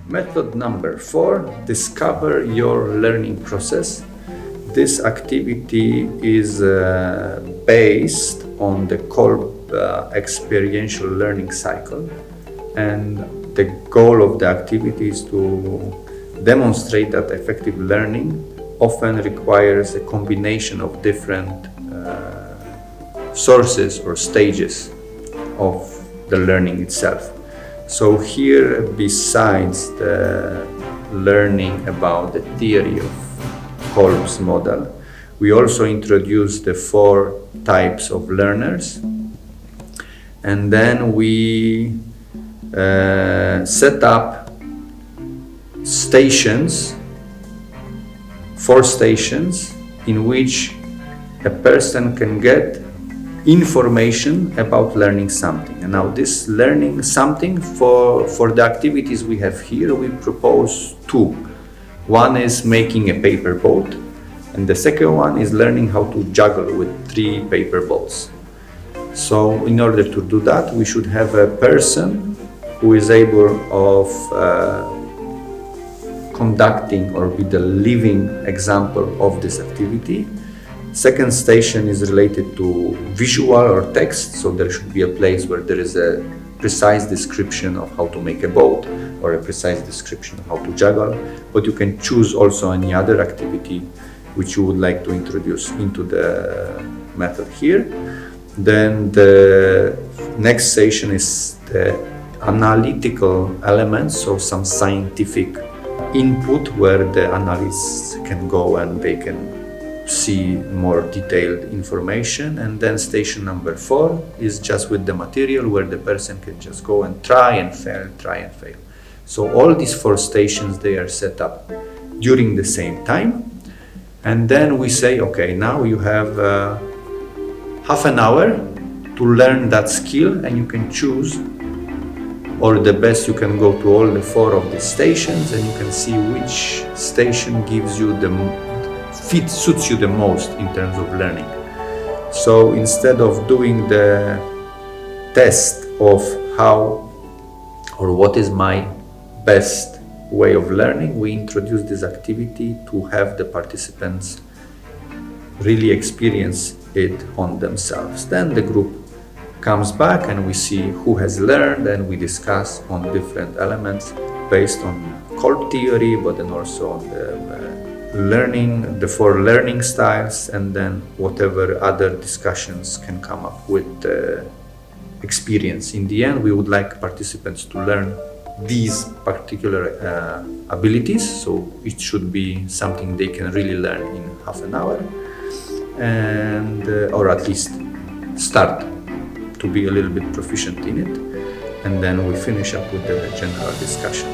Method number 4, discover your learning process. This activity is based on the Kolb experiential learning cycle, and the goal of the activity is to demonstrate that effective learning often requires a combination of different sources or stages of the learning itself. So here, besides the learning about the theory of Kolb's model, we also introduce the 4 types of learners, and then we set up stations, 4 stations in which a person can get information about learning something. And now this learning something, for the activities we have here, we propose 2. One is making a paper boat, and the second one is learning how to juggle with 3 paper balls. So in order to do that, we should have a person who is able of conducting or be the living example of this activity. Second station is related to visual or text, so there should be a place where there is a precise description of how to make a boat or a precise description of how to juggle, but you can choose also any other activity which you would like to introduce into the method here. Then the next station is the analytical elements, so some scientific input where the analysts can go and they can see more detailed information. And then station number 4 is just with the material, where the person can just go and try and fail. So all these 4 stations, they are set up during the same time. And then we say, okay, now you have half an hour to learn that skill, and you can choose, or the best, you can go to all the 4 of the stations and you can see which station gives you suits you the most in terms of learning. So instead of doing the test of how or what is my best way of learning, we introduce this activity to have the participants really experience it on themselves. Then the group comes back and we see who has learned, and we discuss on different elements based on Kolb theory, but then also on the learning, the 4 learning styles, and then whatever other discussions can come up with the experience. In the end, we would like participants to learn these particular abilities, so it should be something they can really learn in half an hour, and or at least start to be a little bit proficient in it, and then we finish up with the general discussion.